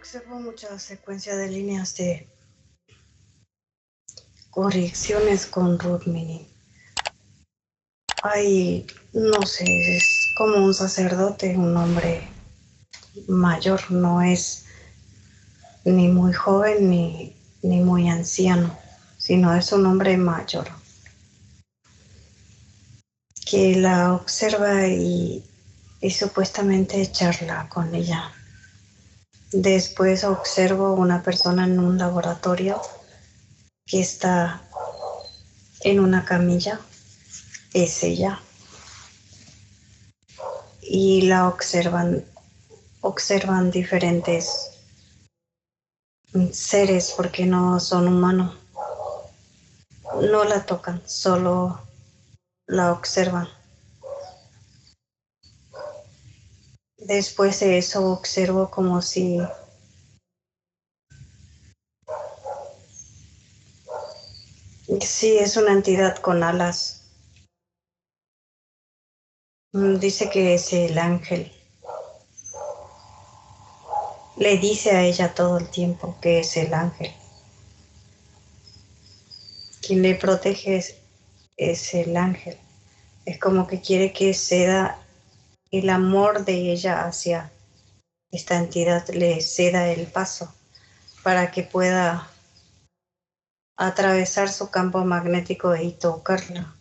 Observo mucha secuencia de líneas de correcciones con Rukmini. Hay, no sé, es como un sacerdote, un hombre mayor, no es ni muy joven ni muy anciano, sino es un hombre mayor que la observa y supuestamente charla con ella. Después observo una persona en un laboratorio que está en una camilla, es ella, y la observan diferentes seres porque no son humanos. No la tocan, solo la observan. Después de eso observo como si sí es una entidad con alas. Dice que es el ángel. Le dice a ella todo el tiempo que es el ángel. Quien le protege es el ángel. Es como que quiere que ceda el amor de ella hacia esta entidad, le ceda el paso para que pueda atravesar su campo magnético y tocarla.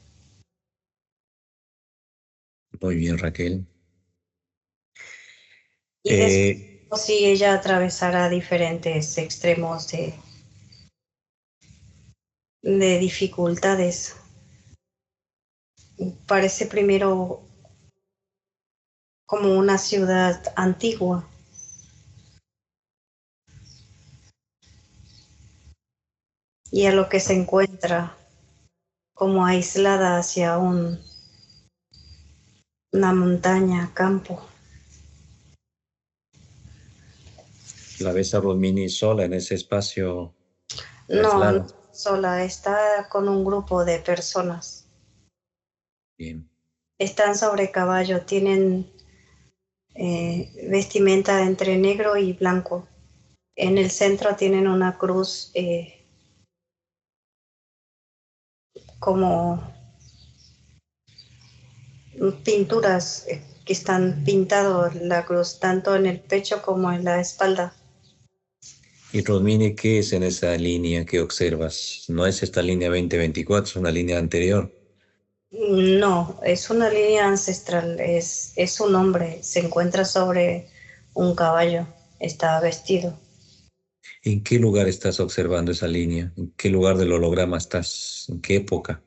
Muy bien, Raquel. Y después, si ella atravesara diferentes extremos de dificultades, parece primero como una ciudad antigua. Y a lo que se encuentra como aislada hacia una montaña, campo. ¿La ves a Romini sola en ese espacio No, no aislado? sola, está con un grupo de personas. Bien. Están sobre caballo, tienen vestimenta entre negro y blanco. En el centro tienen una cruz como pinturas que están pintados la cruz tanto en el pecho como en la espalda. ¿Y Romini qué es en esa línea que observas? No es esta línea 2024, es una línea anterior. No, es una línea ancestral, es un hombre, se encuentra sobre un caballo, está vestido. ¿En qué lugar estás observando esa línea? ¿En qué lugar del holograma estás? ¿En qué época?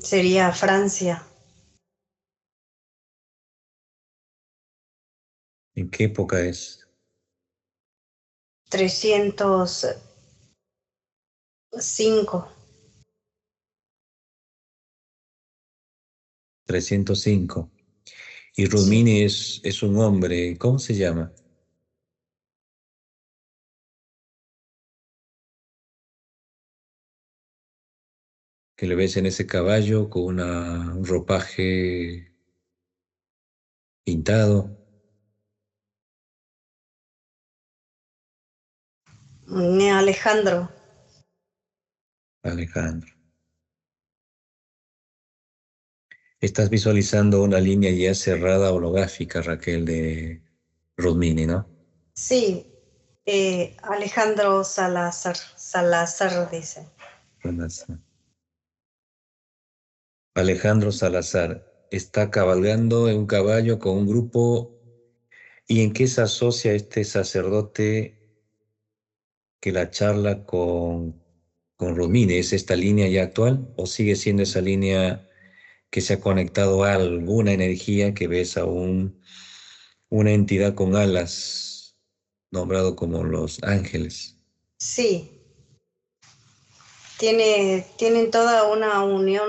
Sería Francia, ¿En qué época es? 305. 305. Y Sí. Romini es un hombre, ¿cómo se llama? Que le ves en ese caballo con un ropaje pintado. Alejandro. Alejandro. Estás visualizando una línea ya cerrada holográfica, Raquel, de Romini, ¿no? Sí, Alejandro Salazar, Salazar dice. Alejandro Salazar está cabalgando en un caballo con un grupo. ¿Y en qué se asocia este sacerdote que la charla con Romini? ¿Es esta línea ya actual o sigue siendo esa línea que se ha conectado a alguna energía que ves a una entidad con alas, nombrado como los ángeles? Sí, tienen toda una unión,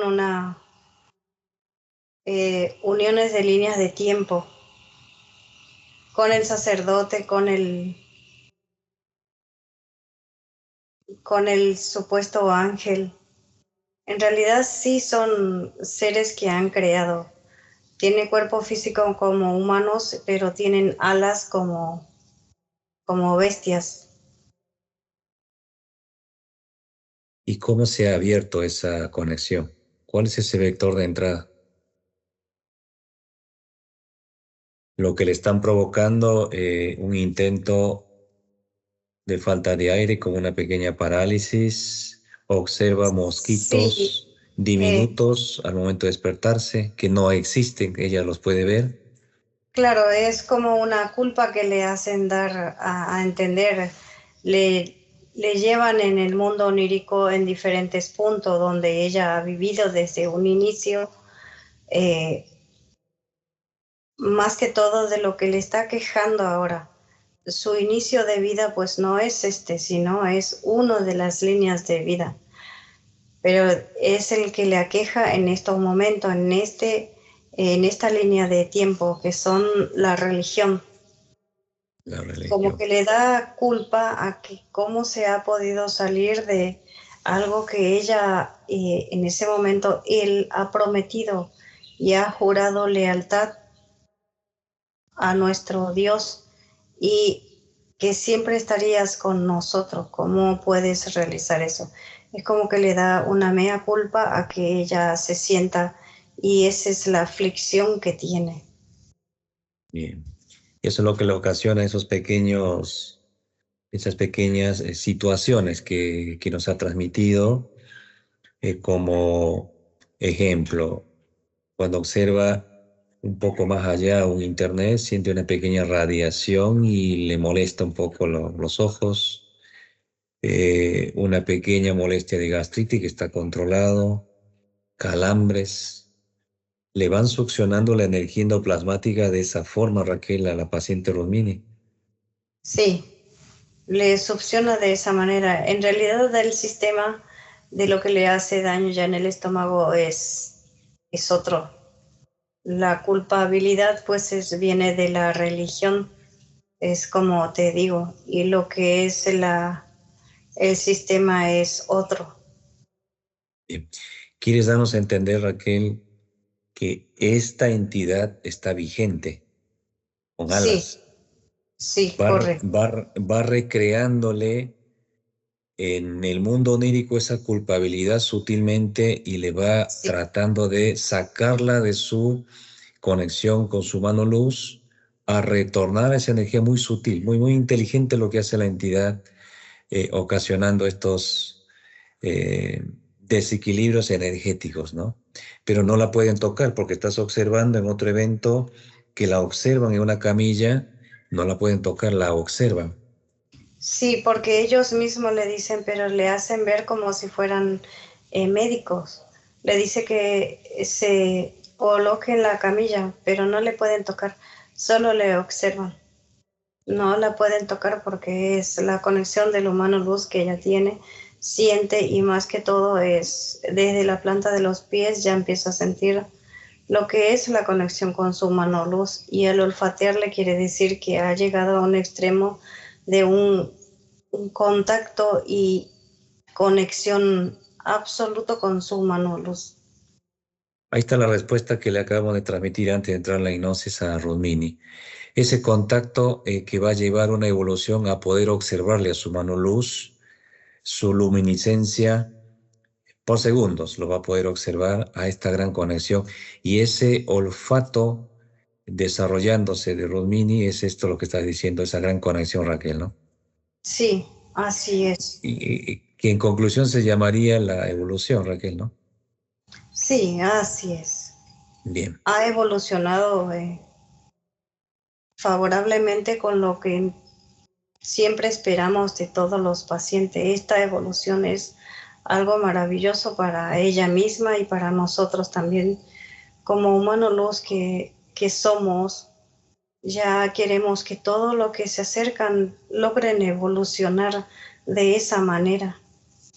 uniones de líneas de tiempo con el sacerdote, con el con el supuesto ángel. En realidad sí son seres que han creado. Tienen cuerpo físico como humanos, pero tienen alas como bestias. ¿Y cómo se ha abierto esa conexión? ¿Cuál es ese vector de entrada? Lo que le están provocando un intento de falta de aire con una pequeña parálisis. Observa Sí, mosquitos eh, diminutos al momento de despertarse, que no existen, ella los puede ver. claro, es como una culpa que le hacen dar a entender. Le llevan en el mundo onírico en diferentes puntos donde ella ha vivido desde un inicio. eh, Más que todo de lo que le está quejando ahora. Su inicio de vida pues no es este, sino es uno de las líneas de vida, pero es el que le aqueja en estos momentos, en esta línea de tiempo que son la religión. La Como religión. que le da culpa a que cómo se ha podido salir de algo que ella en ese momento él ha prometido y ha jurado lealtad a nuestro Dios y que siempre estarías con nosotros. ¿Cómo puedes realizar eso? Es como que le da una mea culpa a que ella se sienta y esa es la aflicción que tiene. Bien. Y eso es lo que le ocasiona esas pequeñas situaciones que nos ha transmitido como ejemplo. Cuando observa un poco más allá un internet, siente una pequeña radiación y le molesta un poco los ojos, una pequeña molestia de gastritis que está controlado, calambres. Le van succionando la energía endoplasmática de esa forma, Raquel, a la paciente Romini. Sí, le succiona de esa manera. En realidad el sistema de lo que le hace daño ya en el estómago es otro. La culpabilidad pues viene de la religión, es como te digo, y lo que es el sistema es otro. Bien. ¿Quieres darnos a entender, Raquel, que esta entidad está vigente, con Sí, alas? sí, Va, correcto. va recreándole en el mundo onírico esa culpabilidad sutilmente y le va Sí, tratando de sacarla de su conexión con su mano luz a retornar a esa energía muy sutil, muy, muy inteligente lo que hace la entidad, ocasionando estos desequilibrios energéticos, ¿no? Pero no la pueden tocar porque estás observando en otro evento que la observan en una camilla, no la pueden tocar, la observan. sí, porque ellos mismos le dicen, pero le hacen ver como si fueran médicos. Le dice que se coloque en la camilla, pero no le pueden tocar, solo le observan. No la pueden tocar porque es la conexión del humano luz que ella tiene, siente y más que todo es desde la planta de los pies ya empieza a sentir lo que es la conexión con su humano luz y el olfatearle quiere decir que ha llegado a un extremo de un contacto y conexión absoluto con su humano luz. Ahí está la respuesta que le acabamos de transmitir antes de entrar en la hipnosis a Rudmini. Ese contacto que va a llevar una evolución a poder observarle a su mano luz, su luminiscencia, por segundos lo va a poder observar a esta gran conexión. Y ese olfato desarrollándose de Rudmini es esto lo que está diciendo, esa gran conexión, Raquel, ¿no? Sí, así es. Y que en conclusión se llamaría la evolución, Raquel, ¿no? Sí, así es. Bien. Ha evolucionado favorablemente con lo que siempre esperamos de todos los pacientes. Esta evolución es algo maravilloso para ella misma y para nosotros también como humanos los que somos. Ya queremos que todo lo que se acercan logren evolucionar de esa manera,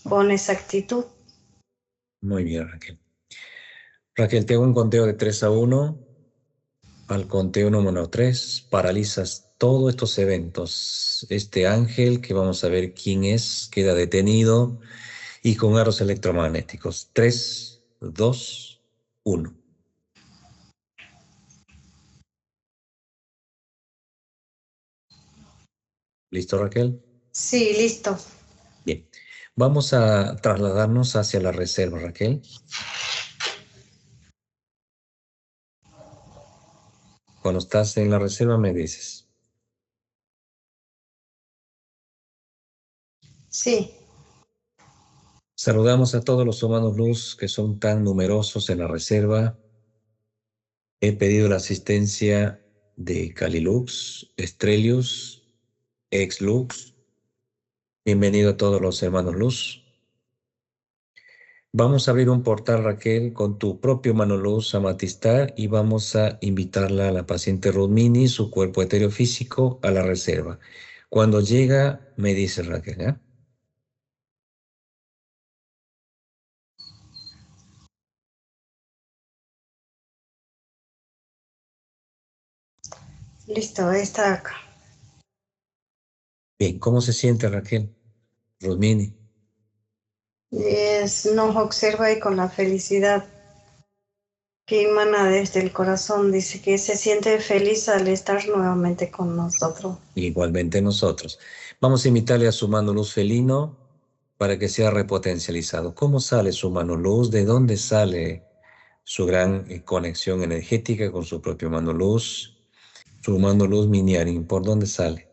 con exactitud. Muy bien, Raquel. Raquel, tengo un conteo de 3 a 1. Al conteo número 3 paralizas todos estos eventos. Este ángel, que vamos a ver quién es, queda detenido y con aros electromagnéticos. 3, 2, 1. ¿Listo, Raquel? Sí, listo. Bien. Vamos a trasladarnos hacia la reserva, Raquel. Cuando estás en la reserva me dices. Sí, Saludamos a todos los humanos luz que son tan numerosos en la reserva. He pedido la asistencia de Calilux, Estrelius, Exlux. Bienvenido a todos los hermanos luz. Vamos a abrir un portal, Raquel, con tu propio mano luz amatistar y vamos a invitarla a la paciente Rudmini, su cuerpo etéreo físico, a la reserva. Cuando llega, me dice Raquel, ¿eh? listo, está acá. Bien, ¿cómo se siente Raquel? Rudmini. Nos observa y con la felicidad que emana desde el corazón, dice que se siente feliz al estar nuevamente con nosotros. Igualmente nosotros. Vamos a invitarle a su mano luz felino para que sea repotencializado. ¿Cómo sale su mano luz? ¿De dónde sale su gran conexión energética con su propio mano luz? Su mano luz miniarin, ¿por dónde sale?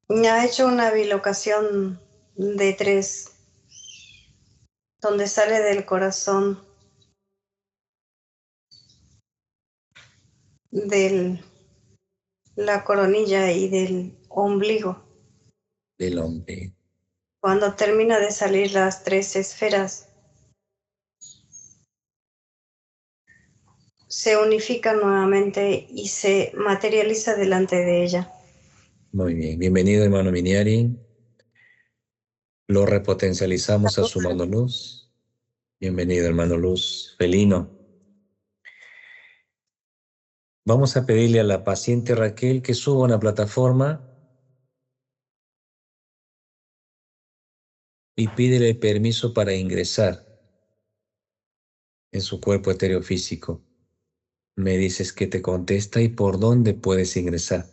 Me ha hecho una bilocación de 3, donde sale del corazón, de la coronilla y del ombligo. Del hombre. Cuando termina de salir las 3 esferas, se unifica nuevamente y se materializa delante de ella. Muy bien. Bienvenido, hermano miniarin. Lo repotencializamos a su mano luz. Bienvenido, hermano luz felino. Vamos a pedirle a la paciente Raquel que suba a una plataforma y pídele permiso para ingresar en su cuerpo etéreo físico. Me dices que te contesta y por dónde puedes ingresar.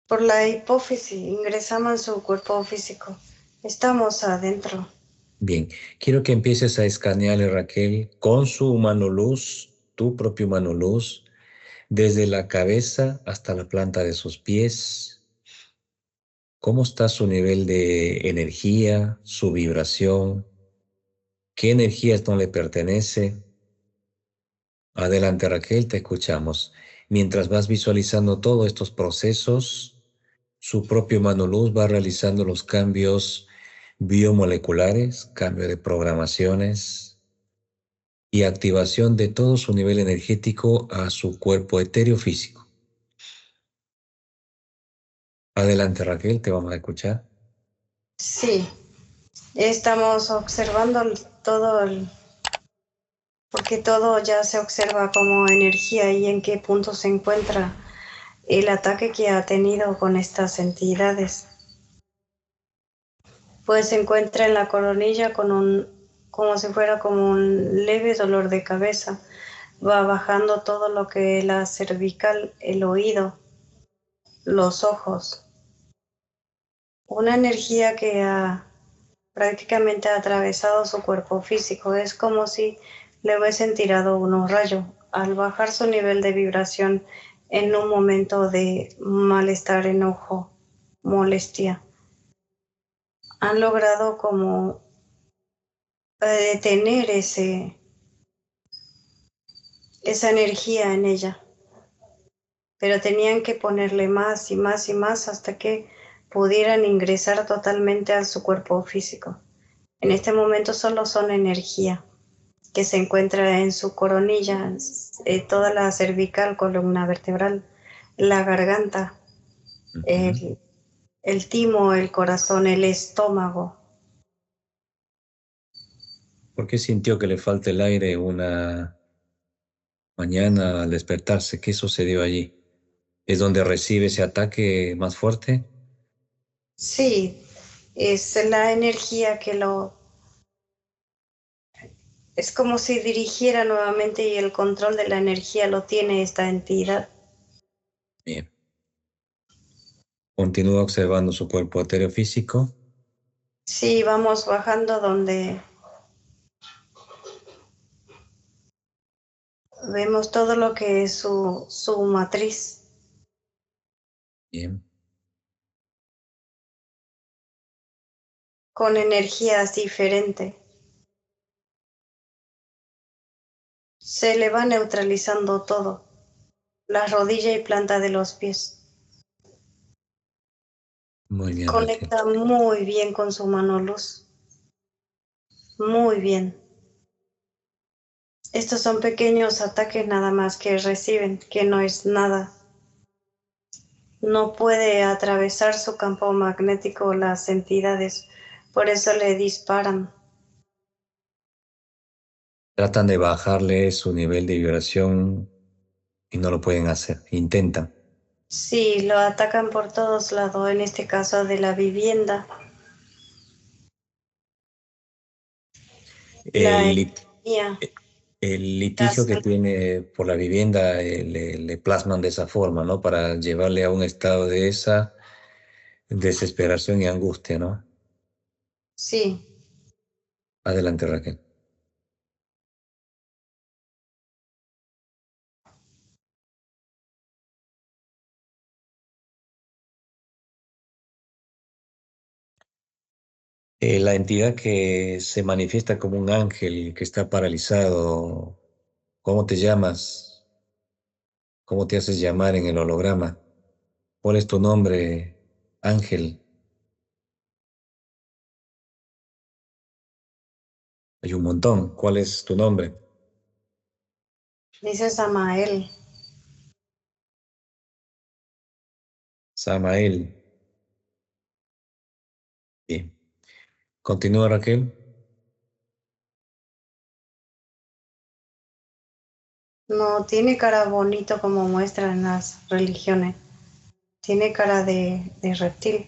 Por la hipófisis ingresamos en su cuerpo físico. Estamos adentro. Bien, quiero que empieces a escanearle, Raquel, con su mano luz, tu propio mano luz, desde la cabeza hasta la planta de sus pies. ¿Cómo está su nivel de energía, su vibración? ¿Qué energías no le pertenece? Adelante, Raquel, te escuchamos. Mientras vas visualizando todos estos procesos, su propio mano luz va realizando los cambios biomoleculares, cambio de programaciones y activación de todo su nivel energético a su cuerpo etéreo físico. Adelante, Raquel, te vamos a escuchar. Sí, estamos observando porque todo ya se observa como energía y en qué punto se encuentra el ataque que ha tenido con estas entidades. Pues se encuentra en la coronilla como si fuera como un leve dolor de cabeza. Va bajando todo lo que es la cervical, el oído, los ojos. Una energía que prácticamente ha atravesado su cuerpo físico. Es como si le hubiesen tirado unos rayos. Al bajar su nivel de vibración en un momento de malestar, enojo, molestia, han logrado como detener esa energía en ella. pero tenían que ponerle más y más y más hasta que pudieran ingresar totalmente a su cuerpo físico. En este momento solo son energía que se encuentra en su coronilla, toda la cervical, columna vertebral, la garganta, el timo, el corazón, el estómago. ¿Por qué sintió que le falta el aire una mañana al despertarse? ¿Qué sucedió allí? ¿Es donde recibe ese ataque más fuerte? Sí, es la energía que lo... Es como si dirigiera nuevamente y el control de la energía lo tiene esta entidad. Bien. Continúa observando su cuerpo etéreo físico. Sí, vamos bajando donde vemos todo lo que es su matriz. Bien. Con energías diferentes. Se le va neutralizando todo, la rodilla y planta de los pies. Muy bien, Raquel. Conecta muy bien con su mano luz, muy bien. Estos son pequeños ataques nada más que reciben, que no es nada. No puede atravesar su campo magnético las entidades, por eso le disparan. Tratan de bajarle su nivel de vibración y no lo pueden hacer. Intentan. Sí, lo atacan por todos lados, en este caso de la vivienda. La El, economía, el la litigio que salud. tiene por la vivienda le plasman de esa forma, ¿no? Para llevarle a un estado de esa desesperación y angustia, ¿no? Sí, Adelante, Raquel. La entidad que se manifiesta como un ángel que está paralizado, ¿cómo te llamas? ¿Cómo te haces llamar en el holograma? ¿Cuál es tu nombre, ángel? Hay un montón. ¿Cuál es tu nombre? dice Samael. Samael. Bien. Continúa, Raquel. No tiene cara bonito como muestran las religiones. Tiene cara de reptil.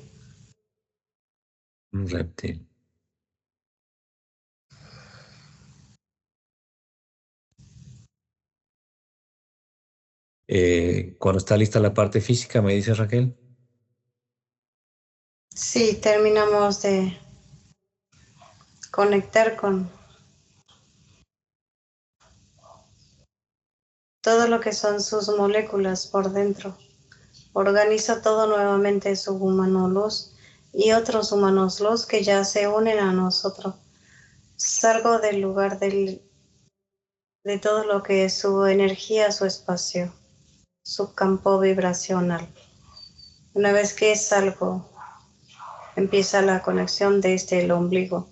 Un reptil. Cuando está lista la parte física, me dice Raquel. Sí, terminamos de conectar con todo lo que son sus moléculas por dentro. Organiza todo nuevamente su humano luz y otros humanos luz que ya se unen a nosotros. Salgo del lugar de todo lo que es su energía, su espacio, su campo vibracional. Una vez que salgo, empieza la conexión desde el ombligo,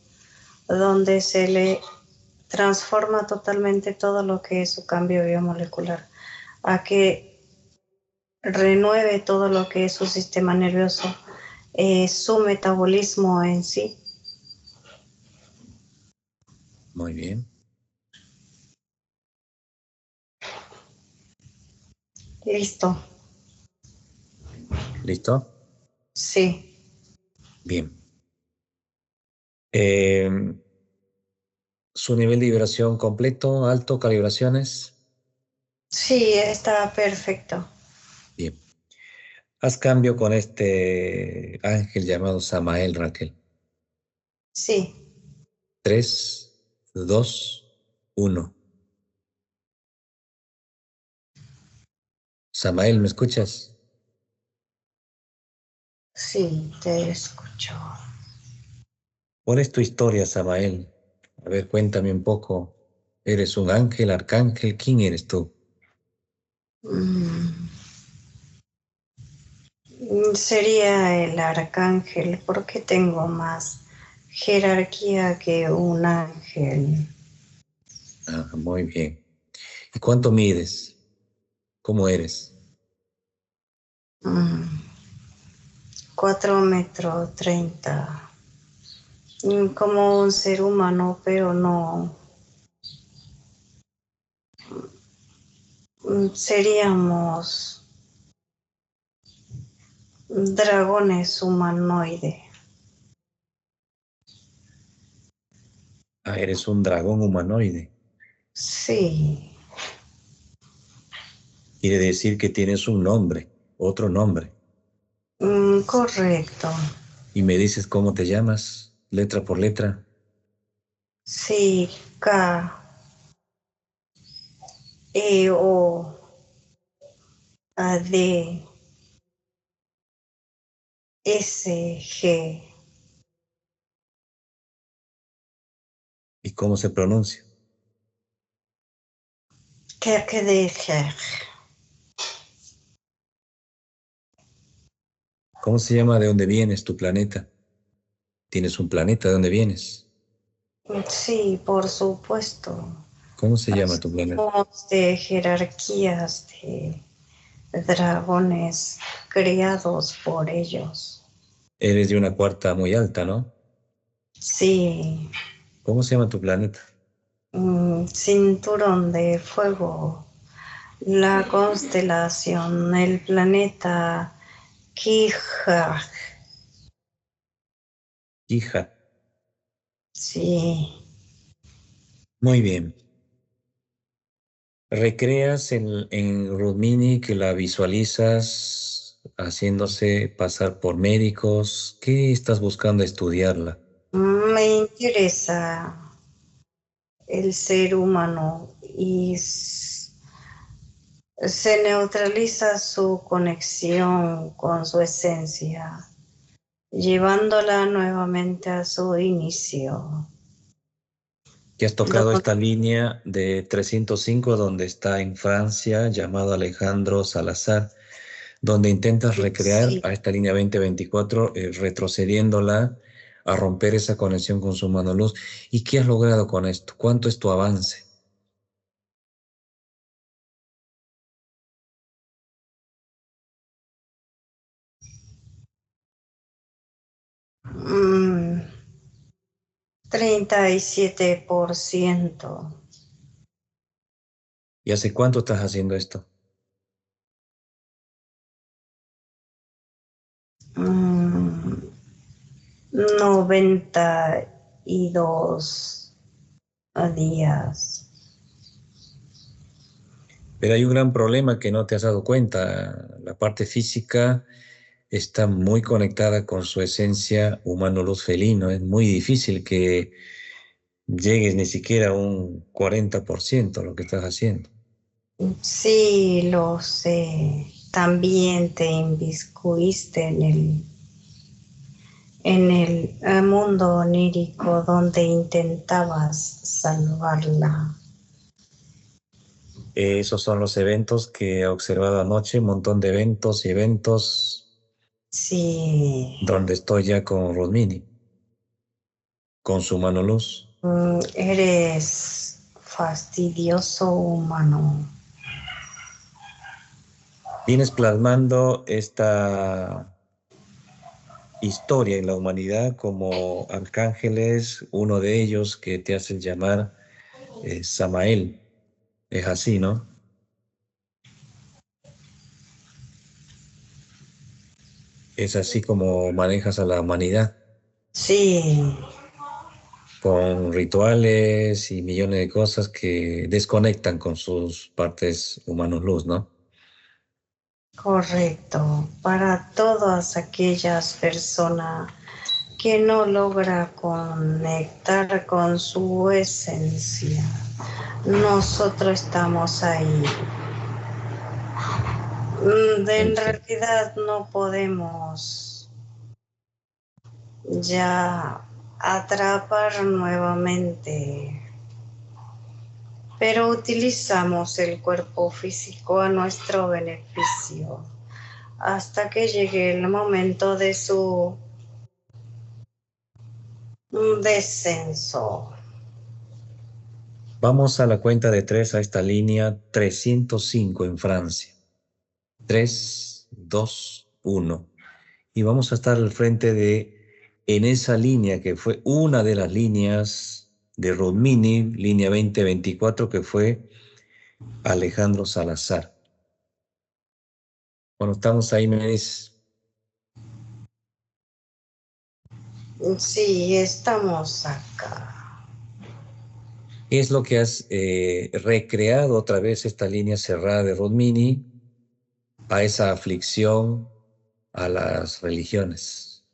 donde se le transforma totalmente todo lo que es su cambio biomolecular, a que renueve todo lo que es su sistema nervioso, su metabolismo en sí. Muy bien. Listo. ¿Listo? Sí. Bien. Su nivel de vibración completo, alto, calibraciones. Sí, está perfecto. Bien. Haz cambio con este ángel llamado Samael, Raquel. Sí. 3, 2, 1. Samael, ¿me escuchas? Sí, te escucho. ¿Cuál es tu historia, Samael? A ver, cuéntame un poco. ¿Eres un ángel, arcángel? ¿Quién eres tú? Mm. Sería el arcángel porque tengo más jerarquía que un ángel. Ah, muy bien. ¿Y cuánto mides? ¿Cómo eres? 4,30 metros. Como un ser humano, pero no. Seríamos dragones humanoides. Ah, eres un dragón humanoide. Sí, Quiere decir que tienes un nombre, otro nombre. correcto. Y me dices cómo te llamas, letra por letra. Sí, K, E, O, A, D, S, G. ¿Y cómo se pronuncia? Kerkedeker. ¿Cómo se llama de dónde vienes, tu planeta? ¿Tienes un planeta de dónde vienes? Sí, por supuesto. ¿Cómo se llama tu planeta? Somos de jerarquías de dragones criados por ellos. Eres de una cuarta muy alta, ¿no? Sí, ¿Cómo se llama tu planeta? cinturón de fuego, la constelación, el planeta Kihar. Hija. Sí, Muy bien. ¿Recreas en Rudmini que la visualizas haciéndose pasar por médicos? ¿Qué estás buscando estudiarla? me interesa el ser humano y se neutraliza su conexión con su esencia, llevándola nuevamente a su inicio. Que has tocado Do- esta línea de 305 donde está en Francia, llamado Alejandro Salazar, donde intentas recrear sí, a esta línea 2024, retrocediéndola a romper esa conexión con su mano luz. ¿Y qué has logrado con esto? ¿Cuánto es tu avance? mm, 37%. ¿Y hace cuánto estás haciendo esto? mm, 92 días. Pero hay un gran problema que no te has dado cuenta. La parte física está muy conectada con su esencia humano-luz felino. Es muy difícil que llegues ni siquiera a un 40% lo que estás haciendo. Sí, lo sé. También te inmiscuiste en el mundo onírico donde intentabas salvarla. Esos son los eventos que he observado anoche, un montón de eventos y eventos Sí, donde estoy ya con Rudmini, con su mano luz. eres fastidioso humano. Vienes plasmando esta historia en la humanidad como arcángeles, uno de ellos que te hace llamar Samael. Es así, ¿no? Es así como manejas a la humanidad, Sí, con rituales y millones de cosas que desconectan con sus partes humanos luz, ¿no? correcto. Para todas aquellas personas que no logra conectar con su esencia, nosotros estamos ahí. En realidad no podemos ya atrapar nuevamente, pero utilizamos el cuerpo físico a nuestro beneficio hasta que llegue el momento de su descenso. Vamos a la cuenta de 3 a esta línea 305 en Francia. 3, 2, 1. Y vamos a estar al frente en esa línea que fue una de las líneas de Rudmini, línea 2024, que fue Alejandro Salazar. Bueno, estamos ahí, me dices. Sí, estamos acá. Es lo que has recreado otra vez esta línea cerrada de Rudmini a esa aflicción a las religiones.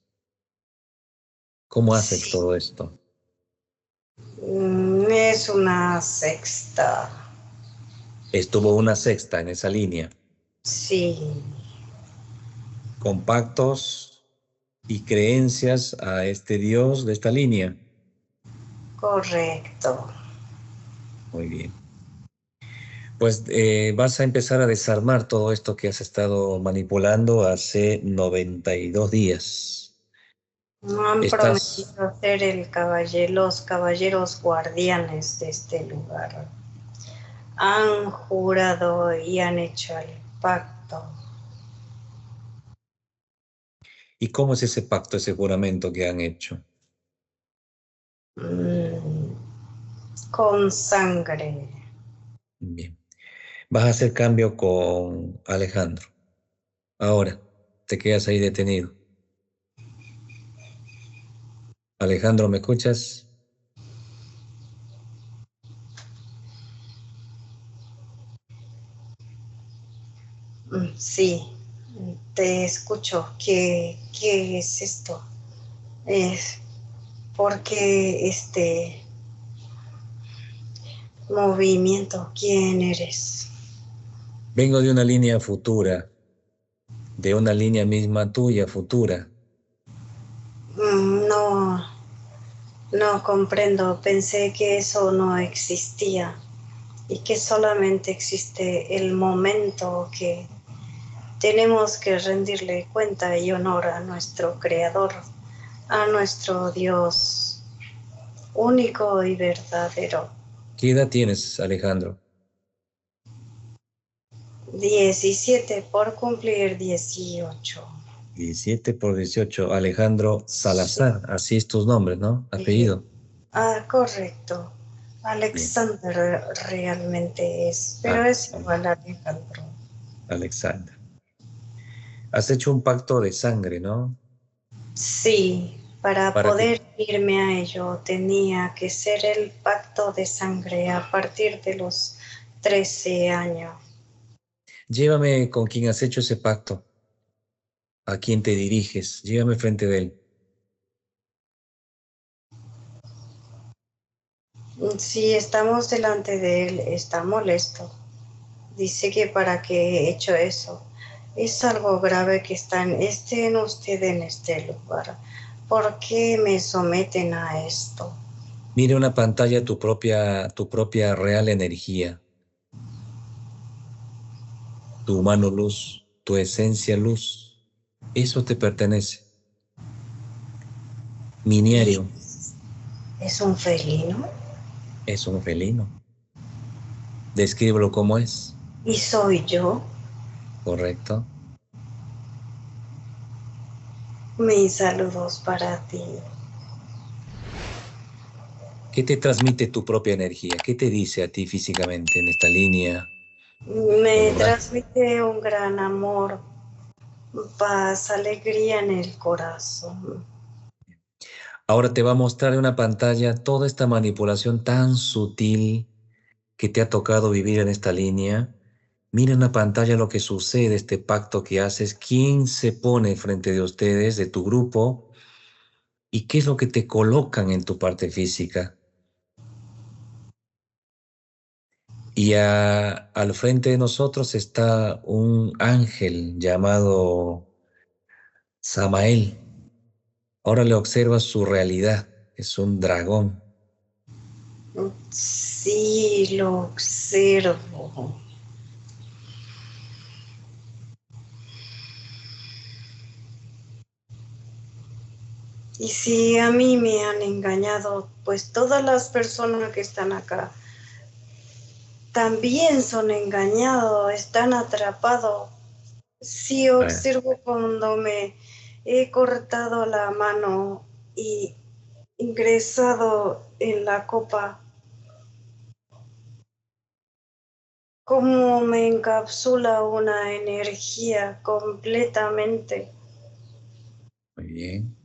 ¿Cómo haces Sí, todo esto? es una sexta. Estuvo una sexta en esa línea, Sí, con pactos y creencias a este Dios de esta línea. correcto. Muy bien. Pues vas a empezar a desarmar todo esto que has estado manipulando hace 92 días. No han Estás, prometido ser los caballeros guardianes de este lugar. Han jurado y han hecho el pacto. ¿y cómo es ese pacto, ese juramento que han hecho? Mm, con sangre. Bien. Vas a hacer cambio con Alejandro. Ahora, te quedas ahí detenido. Alejandro, ¿me escuchas? Sí, te escucho. ¿Qué es esto? Es porque este movimiento, ¿quién eres? Vengo de una línea futura, de una línea misma tuya futura. No, no comprendo. Pensé que eso no existía y que solamente existe el momento que tenemos que rendirle cuenta y honor a nuestro Creador, a nuestro Dios único y verdadero. ¿Qué edad tienes, Alejandro? 17 por cumplir 18. 17 por 18. Alejandro Sí, Salazar, así es tu nombre, ¿no? Apellido. correcto. Bien. Alexander realmente es, pero Ah, es igual a Alejandro. Alexander. Has hecho un pacto de sangre, ¿no? Sí, para Para que poder irme a ello tenía que ser el pacto de sangre a partir de los 13 años. llévame con quien has hecho ese pacto, a quien te diriges, llévame frente de él. Si estamos delante de él, está molesto. Dice que para qué he hecho eso. Es algo grave que estén usted en este lugar. ¿Por qué me someten a esto? Mira una pantalla tu propia real energía, tu humano luz, tu esencia luz. Eso te pertenece. ¿Y Miniario es un felino? es un felino. Descríbelo como es, ¿Y soy yo? ¿correcto? Mis saludos para ti. ¿Qué te transmite tu propia energía? ¿Qué te dice a ti físicamente en esta línea Me holográfica? transmite un gran amor, paz, alegría en el corazón. Ahora te va a mostrar en una pantalla toda esta manipulación tan sutil que te ha tocado vivir en esta línea. Mira en la pantalla lo que sucede, este pacto que haces, quién se pone frente de ustedes, de tu grupo, y qué es lo que te colocan en tu parte física. Y al frente de nosotros está un ángel llamado Samael. Ahora le observas su realidad, es un dragón. Sí, lo observo. Y si a mí me han engañado, pues todas las personas que están acá también son engañados, están atrapados. Si Ah, observo cuando me he cortado la mano y ingresado en la copa, cómo me encapsula una energía completamente, muy bien.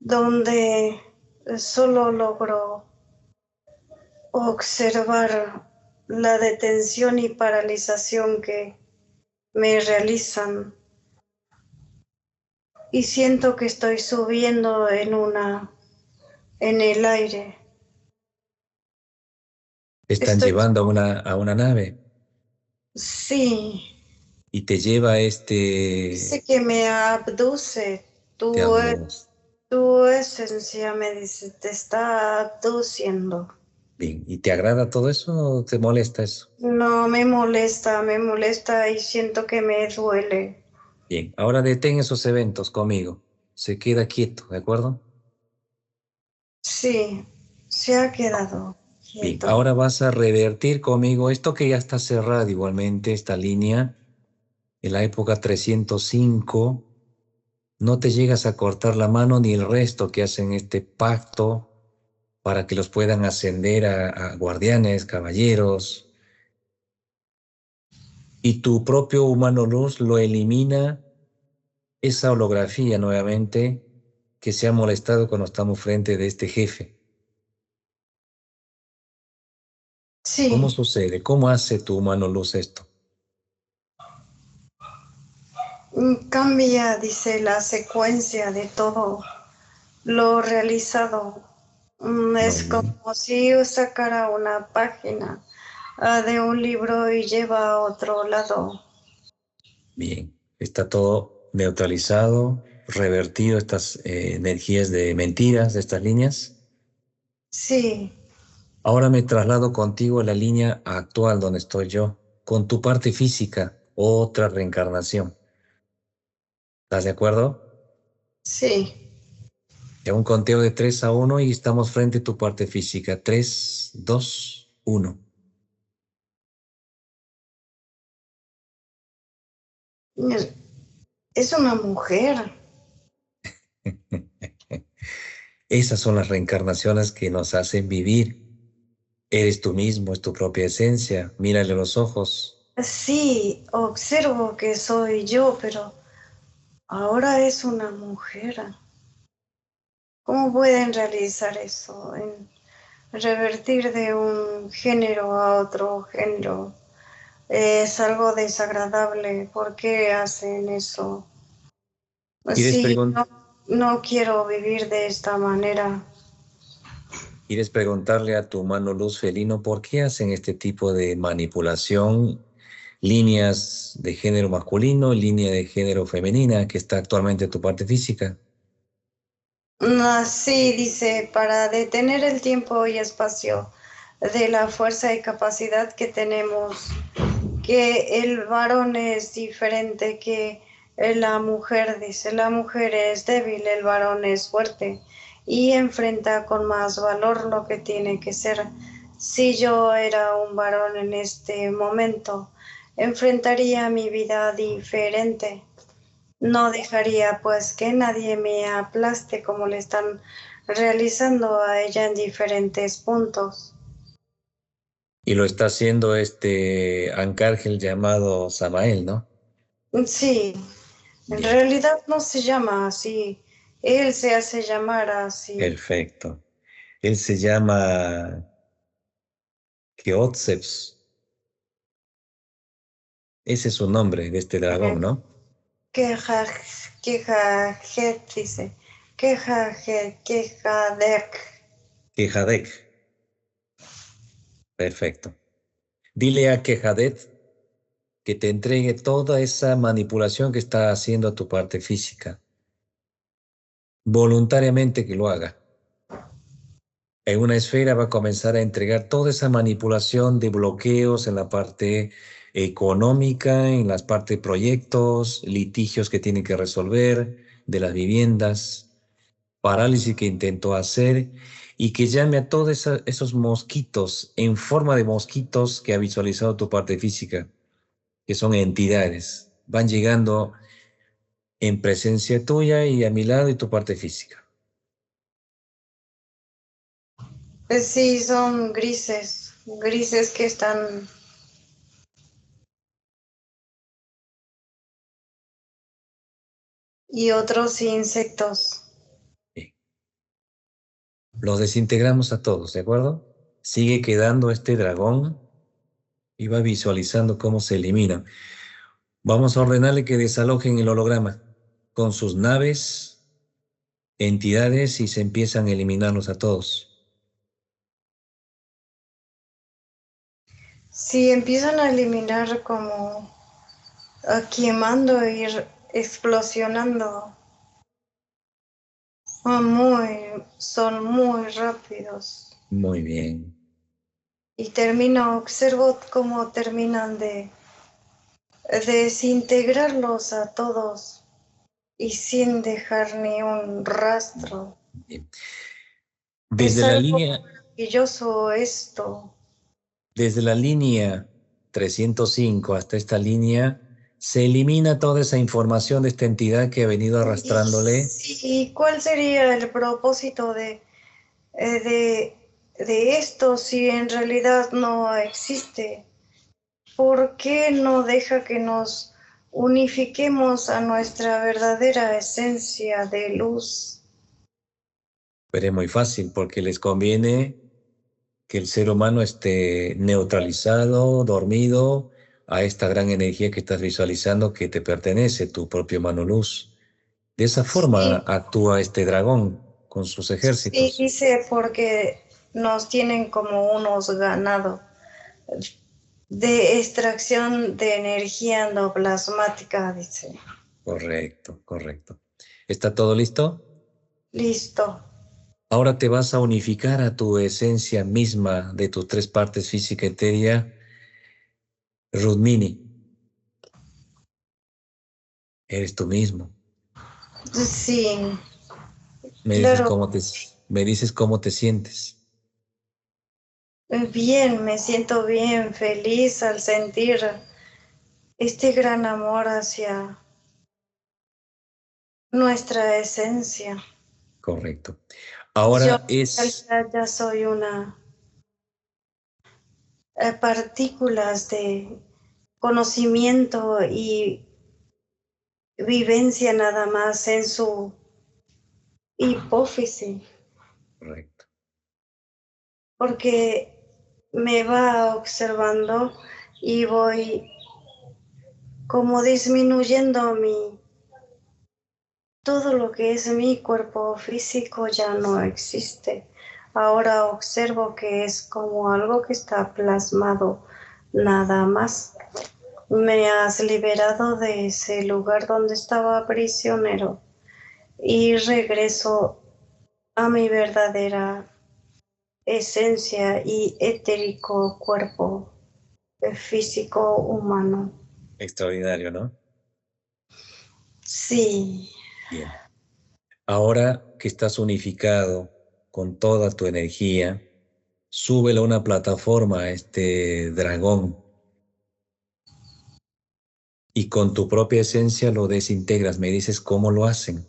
donde solo logro observar la detención y paralización que me realizan y siento que estoy subiendo en el aire. Te están Estoy, llevando a una nave sí, y te lleva dice que me abduce, te tu, abduce. tu esencia me dice, te está abduciendo. Bien, ¿y te agrada todo eso o te molesta eso? No, me molesta y siento que me duele. Bien, ahora detén esos eventos conmigo. Se queda quieto, ¿de acuerdo? Sí, se ha quedado Bien, quieto. ahora vas a revertir conmigo esto que ya está cerrado igualmente, esta línea, en la época 305. No te llegas a cortar la mano ni el resto que hacen este pacto para que los puedan ascender a guardianes, caballeros, y tu propio humano luz lo elimina esa holografía nuevamente que se ha molestado cuando estamos frente de este jefe. ¿Cómo Sí, sucede? ¿Cómo hace tu humano luz esto? cambia, dice, la secuencia de todo lo realizado. Muy Es bien. como si yo sacara una página de un libro y lleva a otro lado. Bien. Está todo neutralizado, revertido estas energías de mentiras de estas líneas. Sí, Ahora me traslado contigo a la línea actual donde estoy yo, con tu parte física, otra reencarnación. ¿Estás de acuerdo? sí. Ya un conteo de 3 a 1 y estamos frente a tu parte física. 3, 2, 1. Es una mujer. Esas son las reencarnaciones que nos hacen vivir. Eres tú mismo, es tu propia esencia. Mírale a los ojos. Sí, observo que soy yo, pero ahora es una mujer. ¿Cómo pueden realizar eso? En revertir de un género a otro género. Es algo desagradable. ¿Por qué hacen eso? ¿Quieres Sí, pregun- no quiero vivir de esta manera. ¿Quieres preguntarle a tu humano luz felino por qué hacen este tipo de manipulación? Líneas de género masculino, línea de género femenina, que está actualmente en tu parte física. Sí, dice, para detener el tiempo y espacio de la fuerza y capacidad que tenemos, que el varón es diferente que la mujer, dice, la mujer es débil, el varón es fuerte y enfrenta con más valor lo que tiene que ser. Si yo era un varón en este momento, enfrentaría mi vida diferente. No dejaría pues que nadie me aplaste como le están realizando a ella en diferentes puntos. Y lo está haciendo este arcángel llamado Samael, ¿no? Sí, en Bien, realidad no se llama así, él se hace llamar así. perfecto. Él se llama Keotseps. Ese es su nombre de este dragón, ¿no? Queja, queja, dice, queja, dek. Kehadek. Perfecto. Dile a Kehadet que te entregue toda esa manipulación que está haciendo a tu parte física. Voluntariamente que lo haga. En una esfera va a comenzar a entregar toda esa manipulación de bloqueos en la parte económica, en las partes de proyectos, litigios que tienen que resolver, de las viviendas, parálisis que intentó hacer, y que llame a todos esos mosquitos en forma de mosquitos que ha visualizado tu parte física, que son entidades, van llegando en presencia tuya y a mi lado y tu parte física. Pues sí, son grises, grises que están... Y otros insectos. Bien. Los desintegramos a todos, ¿de acuerdo? Sigue quedando este dragón y va visualizando cómo se elimina. Vamos a ordenarle que desalojen el holograma con sus naves, entidades, y se empiezan a eliminarlos a todos. Sí, empiezan a eliminar como quemando y explosionando. Son muy rápidos. Muy bien. Y observo cómo terminan de desintegrarlos a todos y sin dejar ni un rastro. Bien. Es Desde la algo línea, maravilloso esto. desde la línea 305 hasta esta línea, se elimina toda esa información de esta entidad que ha venido arrastrándole. ¿Y cuál sería el propósito eh, de esto si en realidad no existe? ¿Por qué no deja que nos unifiquemos a nuestra verdadera esencia de luz? Pero es muy fácil porque les conviene que el ser humano esté neutralizado, dormido, a esta gran energía que estás visualizando que te pertenece, tu propio mano luz. De esa forma Sí, actúa este dragón con sus sí, ejércitos. dice porque nos tienen como unos ganado de extracción de energía endoplasmática, dice. Correcto, correcto. ¿Está todo listo? Listo. Ahora te vas a unificar a tu esencia misma de tus tres partes física, etérea, Rudmini. Eres tú mismo. Sí, Me dices claro. cómo te, me dices cómo te sientes. Bien, me siento bien, feliz al sentir este gran amor hacia nuestra esencia. Correcto. Yo Ahora en es, realidad ya soy una partículas de conocimiento y vivencia nada más en su hipófisis, correcto. porque me va observando y voy como disminuyendo todo lo que es mi cuerpo físico ya no existe. Ahora observo que es como algo que está plasmado nada más. Me has liberado de ese lugar donde estaba prisionero y regreso a mi verdadera esencia y etérico cuerpo físico humano. Extraordinario, ¿no? Sí, Bien. Ahora que estás unificado con toda tu energía, súbelo a una plataforma a este dragón y con tu propia esencia lo desintegras. Me dices cómo lo hacen,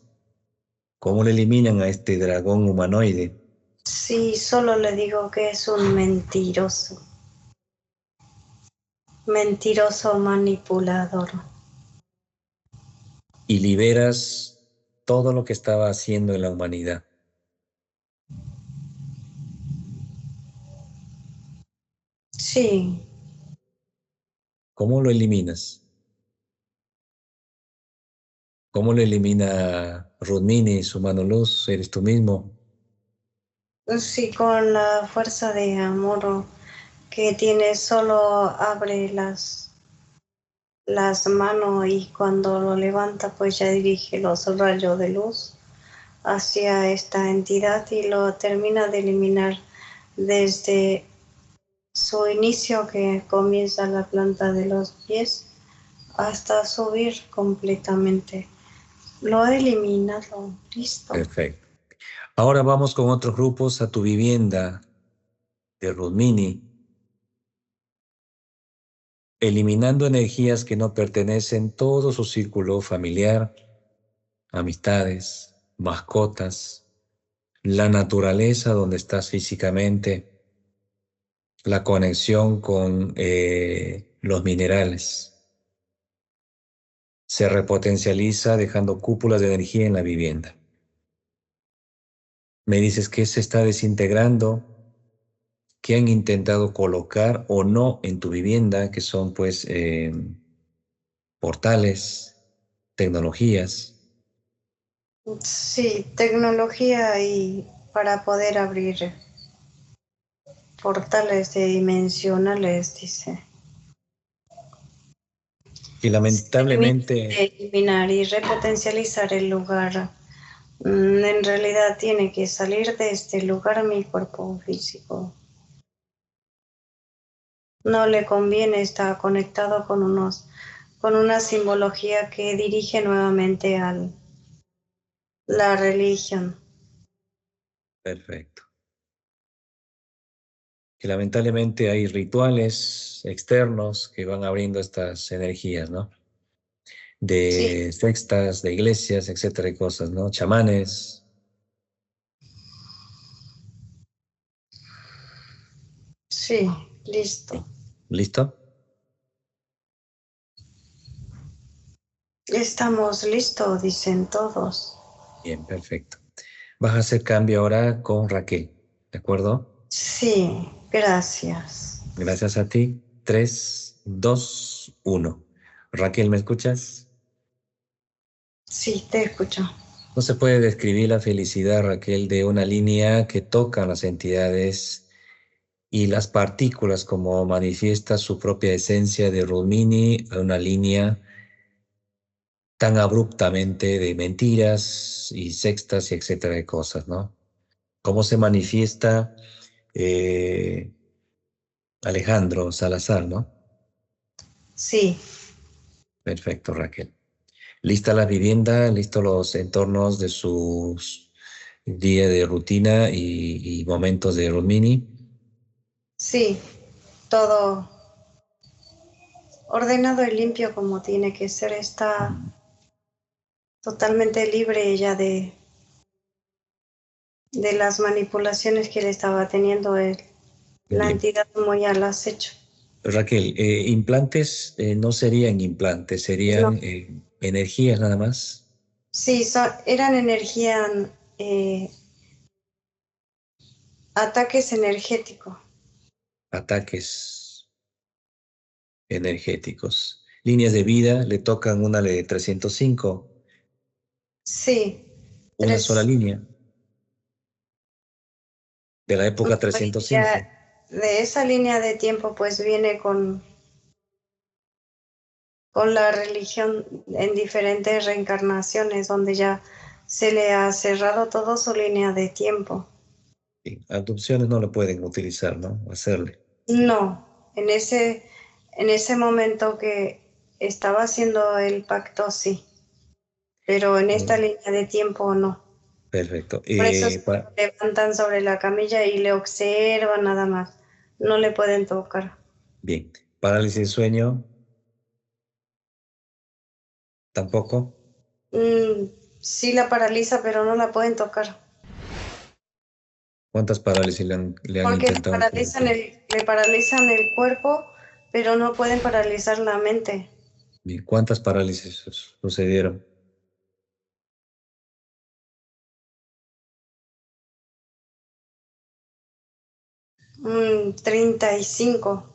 cómo le eliminan a este dragón humanoide. sí, solo le digo que es un mentiroso, mentiroso manipulador. Y liberas todo lo que estaba haciendo en la humanidad. Sí, ¿Cómo lo eliminas? ¿Cómo lo elimina Rudmini, su mano luz? ¿Eres tú mismo? sí, con la fuerza de amor que tiene, solo abre las manos y cuando lo levanta pues ya dirige los rayos de luz hacia esta entidad y lo termina de eliminar desde su inicio que comienza la planta de los pies hasta subir completamente. Lo he eliminado, listo. Perfecto. Ahora vamos con otros grupos a tu vivienda de Rudmini, eliminando energías que no pertenecen todo su círculo familiar, amistades, mascotas, la naturaleza donde estás físicamente, la conexión con los minerales. Se repotencializa dejando cúpulas de energía en la vivienda. Me dices que se está desintegrando, que han intentado colocar o no en tu vivienda, que son pues portales, tecnologías. Sí, tecnología y para poder abrir portales dimensionales, dice. Y Se limita a lamentablemente, eliminar y repotencializar el lugar. En realidad tiene que salir de este lugar mi cuerpo físico. No le conviene, está conectado con una simbología que dirige nuevamente a la religión. perfecto. Y lamentablemente hay rituales externos que van abriendo estas energías, ¿no? Sí, De sextas, de iglesias, etcétera, y cosas, ¿no? Chamanes. sí, listo. Sí. ¿Listo? Estamos listos, dicen todos. Bien, perfecto. Vas a hacer cambio ahora con Raquel, ¿de acuerdo? Sí, gracias. Gracias a ti. 3, 2, 1. Raquel, ¿me escuchas? Sí, te escucho. No se puede describir la felicidad, Raquel, de una línea que toca las entidades y las partículas como manifiesta su propia esencia de Rumini, a una línea tan abruptamente de mentiras y sextas y etcétera de cosas, ¿no? ¿Cómo se manifiesta eh, Alejandro Salazar, ¿no? Sí, Perfecto, Raquel. Lista la vivienda, listos los entornos de sus día de rutina y momentos de Rumini. sí, todo ordenado y limpio como tiene que ser. Está totalmente libre ella de las manipulaciones que le estaba teniendo la Bien. entidad muy al acecho. Raquel, implantes no serían implantes, No, serían energías nada más, sí, eran energía, eh, ataques energéticos. ataques energéticos. Líneas de vida, le tocan una de 305, Sí, una sola tres. línea, de la época 305. De esa línea de tiempo pues viene con la religión en diferentes reencarnaciones donde ya se le ha cerrado todo su línea de tiempo. Sí, adopciones no lo pueden utilizar, ¿no? Hacerle. No, en ese momento que estaba haciendo el pacto sí, pero en esta Mm, línea de tiempo no. perfecto. Por eso se levantan sobre la camilla y le observan nada más. No le pueden tocar. Bien, parálisis de sueño, tampoco. Sí la paraliza, pero no la pueden tocar. ¿Cuántas parálisis le han Porque intentado provocar? le paralizan el cuerpo, pero no pueden paralizar la mente. Bien, ¿cuántas parálisis sucedieron? 35.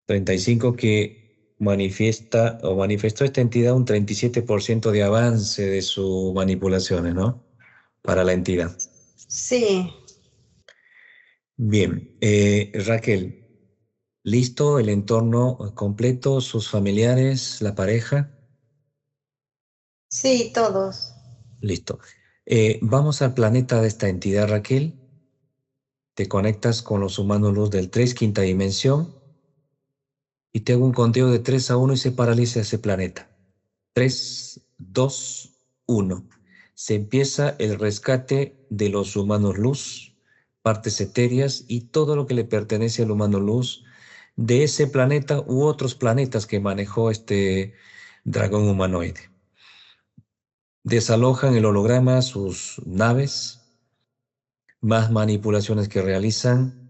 35 que manifiesta o manifestó esta entidad un 37% de avance de sus manipulaciones, ¿no? Para la entidad. Sí, Bien, Raquel, ¿listo el entorno completo, sus familiares, la pareja? sí, todos. Listo. Vamos al planeta de esta entidad, Raquel. Te conectas con los humanos luz del 3, quinta dimensión, y te hago un conteo de 3 a 1 y se paraliza ese planeta. 3, 2, 1. Se empieza el rescate de los humanos luz, partes etéreas y todo lo que le pertenece al humano luz de ese planeta u otros planetas que manejó este dragón humanoide. Desalojan el holograma, sus naves, más manipulaciones que realizan,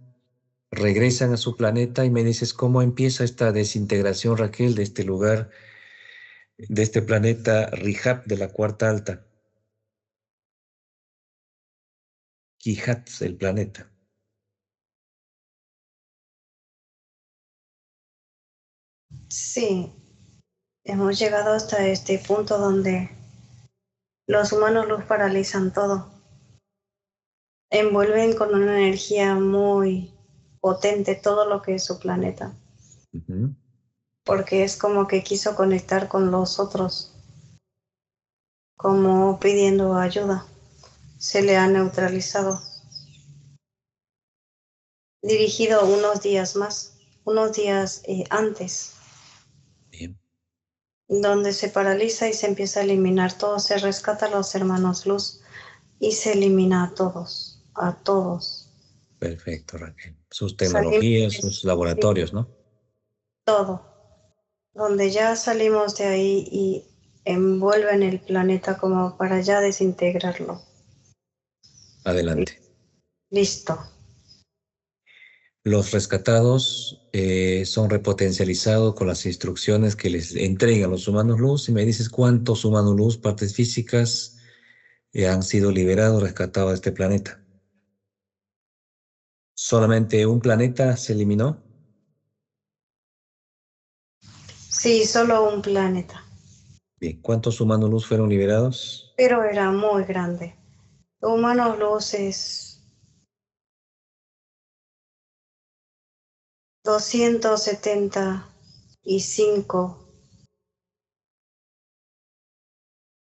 regresan a su planeta y me dices cómo empieza esta desintegración, Raquel, de este lugar, de este planeta Rihab de la cuarta alta. Kijats, el planeta. Sí, hemos llegado hasta este punto donde los humanos luz paralizan todo. Envuelven con una energía muy potente todo lo que es su planeta. Porque es como que quiso conectar con los otros, como pidiendo ayuda. Se le ha neutralizado. Dirigido unos días más, unos días antes. Bien. Donde se paraliza y se empieza a eliminar todo, se rescata a los hermanos luz y se elimina a todos, a todos. Perfecto, Raquel. Sus Salimos tecnologías, sus laboratorios, ¿no? todo. Donde ya salimos de ahí y envuelven el planeta como para ya desintegrarlo. Adelante. Listo. Los rescatados son repotencializados con las instrucciones que les entregan los humanos luz y me dices cuántos humanos luz, partes físicas, han sido liberados, rescatados de este planeta. ¿Solamente un planeta se eliminó? Sí, solo un planeta. Bien, ¿cuántos humanos luz fueron liberados? Pero era muy grande. Humanos luz es 275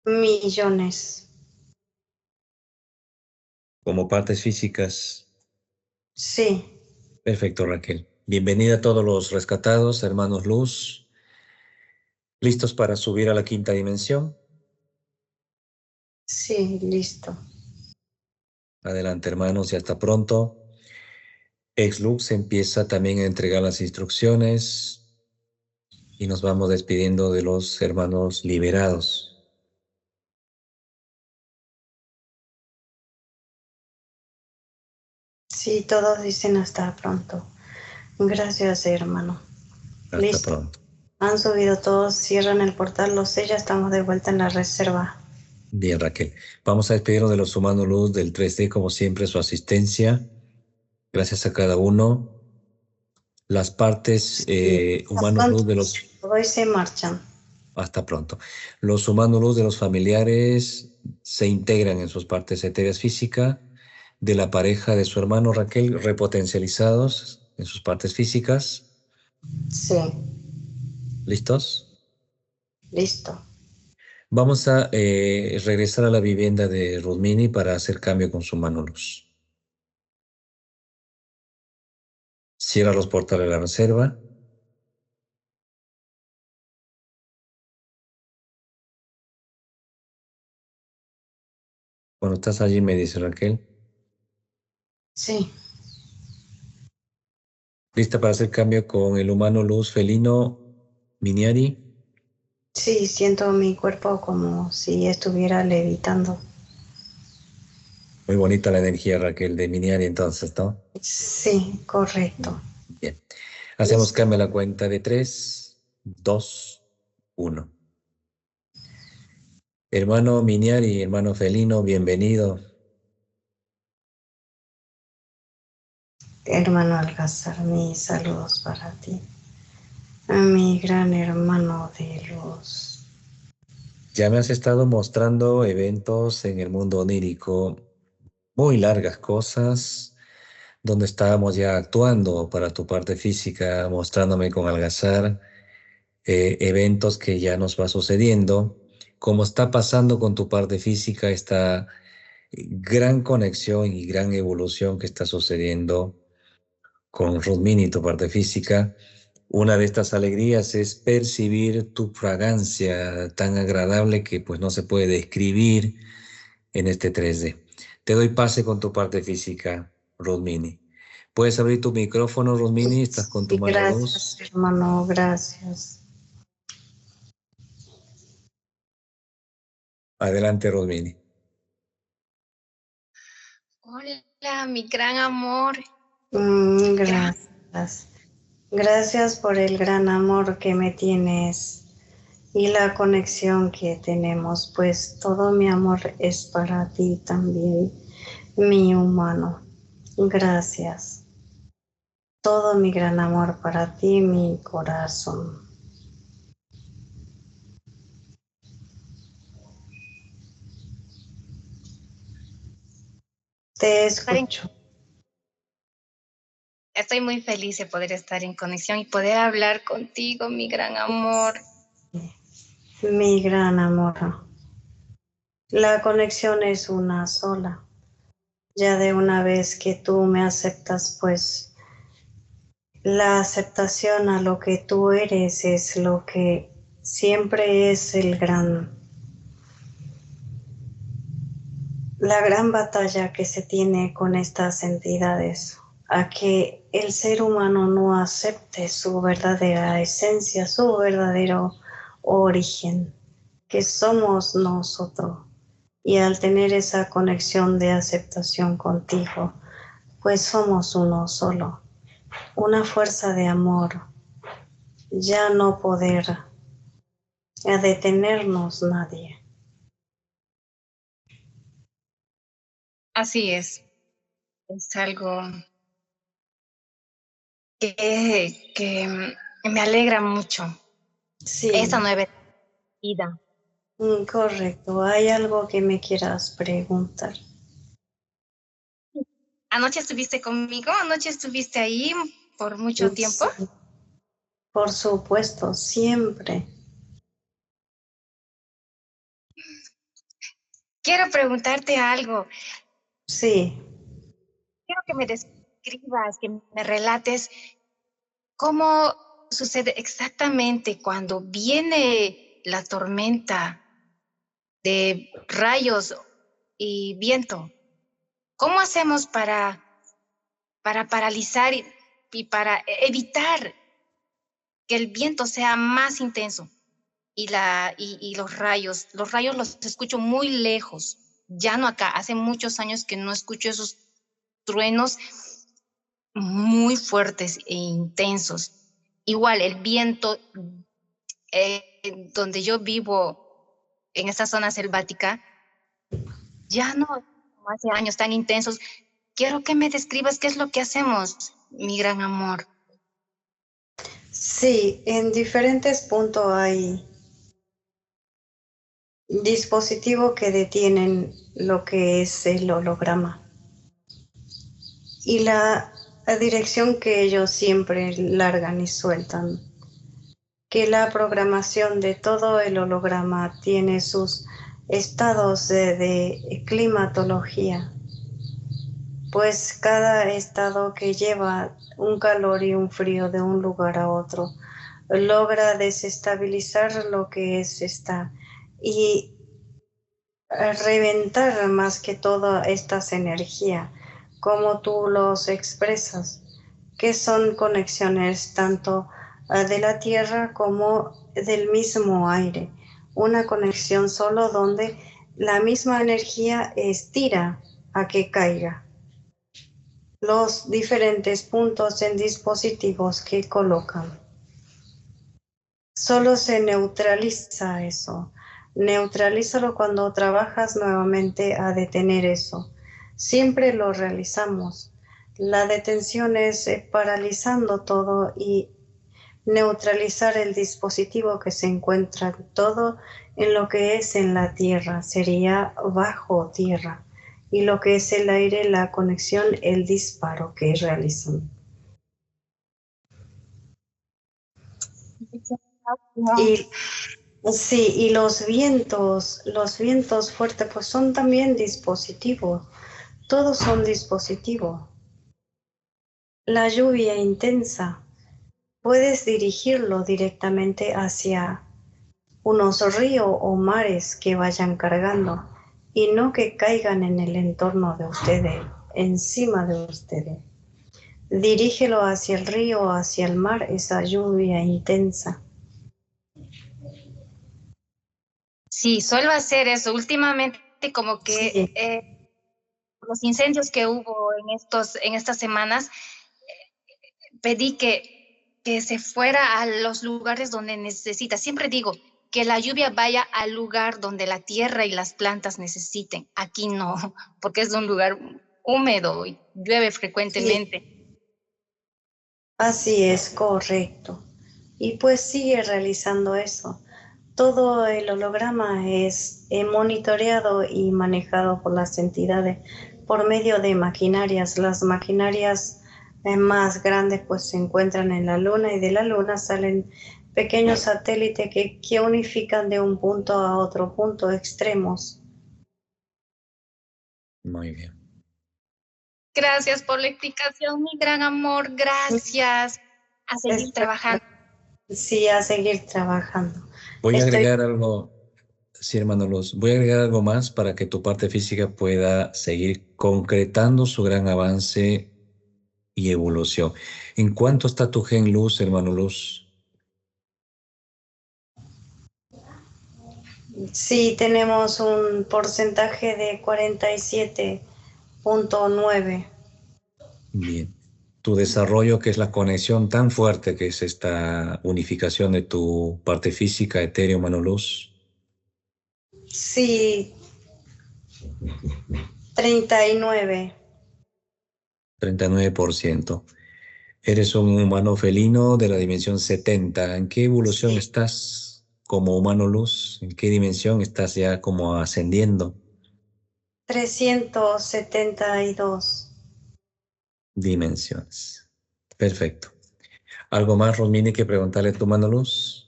millones. Como partes físicas. Sí, Perfecto, Raquel. Bienvenida a todos los rescatados, hermanos luz. ¿Listos para subir a la quinta dimensión? sí, listo. Adelante, hermanos, y hasta pronto. Exlux empieza también a entregar las instrucciones y nos vamos despidiendo de los hermanos liberados. Sí, todos dicen hasta pronto. Gracias, hermano. Hasta Listo. pronto. Han subido todos, cierran el portal, los sellas, estamos de vuelta en la reserva. Bien, Raquel. Vamos a despedirnos de los humanos luz del 3D, como siempre, su asistencia. Gracias a cada uno. Las partes Hasta humanos pronto. luz de los... Hoy se marchan. Hasta pronto. Los humanos luz de los familiares se integran en sus partes etéreas físicas, de la pareja de su hermano Raquel, repotencializados en sus partes físicas. Sí, ¿Listos? listo. Vamos a regresar a la vivienda de Rudmini para hacer cambio con su mano luz. Cierra los portales de la reserva. Cuando estás allí me dice Raquel. Sí, ¿Lista para hacer cambio con el humano luz felino Miniari? sí, siento mi cuerpo como si estuviera levitando. Muy bonita la energía, Raquel, de Miniari entonces, ¿no? Sí, correcto. Bien. Hacemos Listo. cambio a la cuenta de 3, 2, 1. Hermano Miniari, hermano felino, bienvenido. Hermano Alcázar, mis saludos para ti. A mi gran hermano de luz. Ya me has estado mostrando eventos en el mundo onírico, muy largas cosas, donde estábamos ya actuando para tu parte física, mostrándome con Algazar eventos que ya nos va sucediendo. Como está pasando con tu parte física, está gran conexión y gran evolución que está sucediendo con Rudmini, tu parte física. Una de estas alegrías es percibir tu fragancia tan agradable que pues no se puede describir en este 3D. Te doy pase con tu parte física, Rudmini. ¿Puedes abrir tu micrófono, Rudmini? Estás con tu Sí, mano gracias, 2. hermano, gracias. Adelante, Rudmini. Hola, mi gran amor. Gracias. Gracias por el gran amor que me tienes y la conexión que tenemos, pues todo mi amor es para ti también, mi humano. Gracias. Todo mi gran amor para ti, mi corazón. Te escucho. Estoy muy feliz de poder estar en conexión y poder hablar contigo, mi gran amor. Mi gran amor. La conexión es una sola. Ya de una vez que tú me aceptas, pues la aceptación a lo que tú eres es lo que siempre es la gran batalla que se tiene con estas entidades, a que el ser humano no acepte su verdadera esencia, su verdadero origen, que somos nosotros. Y al tener esa conexión de aceptación contigo, pues somos uno solo, una fuerza de amor, ya no poder detenernos nadie. Así es algo que me alegra mucho. Sí. Esta nueva vida. Correcto. ¿Hay algo que me quieras preguntar? ¿Anoche estuviste conmigo? ¿Anoche estuviste ahí por mucho tiempo? Sí, por supuesto, siempre. Quiero preguntarte algo. Sí. Quiero que me describas, que me relates cómo sucede exactamente cuando viene la tormenta de rayos y viento. ¿Cómo hacemos para paralizar y para evitar que el viento sea más intenso? Y los rayos los escucho muy lejos, ya no acá. Hace muchos años que no escucho esos truenos muy fuertes e intensos. Igual el viento, donde yo vivo, en esta zona selvática, ya no hace años tan intensos. Quiero que me describas qué es lo que hacemos, mi gran amor. Sí, en diferentes puntos hay dispositivos que detienen lo que es el holograma. Y la dirección que ellos siempre largan y sueltan, que la programación de todo el holograma tiene sus estados de climatología, pues cada estado que lleva un calor y un frío de un lugar a otro logra desestabilizar lo que es esta y reventar más que todas estas energías, como tú los expresas, que son conexiones tanto de la tierra como del mismo aire. Una conexión solo donde la misma energía estira a que caiga los diferentes puntos en dispositivos que colocan. Solo se neutraliza eso. Neutralízalo cuando trabajas nuevamente a detener eso. Siempre lo realizamos. La detención es paralizando todo y neutralizar el dispositivo que se encuentra todo en lo que es en la tierra, sería bajo tierra. Y lo que es el aire, la conexión, el disparo que realizan. Y Sí, y los vientos fuertes, pues son también dispositivos. Todos son dispositivos. La lluvia intensa, puedes dirigirlo directamente hacia unos ríos o mares que vayan cargando y no que caigan en el entorno de ustedes, encima de ustedes. Dirígelo hacia el río o hacia el mar, esa lluvia intensa. Sí, suelo hacer eso. Últimamente como que Sí, los incendios que hubo en estas semanas, pedí que se fuera a los lugares donde necesita. Siempre digo que la lluvia vaya al lugar donde la tierra y las plantas necesiten. Aquí no, porque es un lugar húmedo y llueve sí, frecuentemente. así es, correcto. Y pues sigue realizando eso. Todo el holograma es monitoreado y manejado por las entidades por medio de maquinarias. Las maquinarias más grandes pues se encuentran en la Luna y de la Luna salen pequeños satélites que unifican de un punto a otro punto extremos. Muy bien. Gracias por la explicación, mi gran amor. Gracias. A seguir trabajando. Sí, a seguir trabajando. Voy a Estoy, agregar algo, sí, hermano Luz, voy a agregar algo más para que tu parte física pueda seguir concretando su gran avance y evolución. ¿En cuánto está tu gen luz, hermano Luz? sí, tenemos un porcentaje de 47,9. Bien. Tu desarrollo, que es la conexión tan fuerte que es esta unificación de tu parte física, etéreo, mano luz, Sí, 39. 39%. Eres un humano felino de la dimensión 70. ¿En qué evolución Sí, estás como humano luz? ¿En qué dimensión estás ya como ascendiendo? 372. Dimensiones. Perfecto. ¿Algo más, Rosmini, que preguntarle a tu mano luz?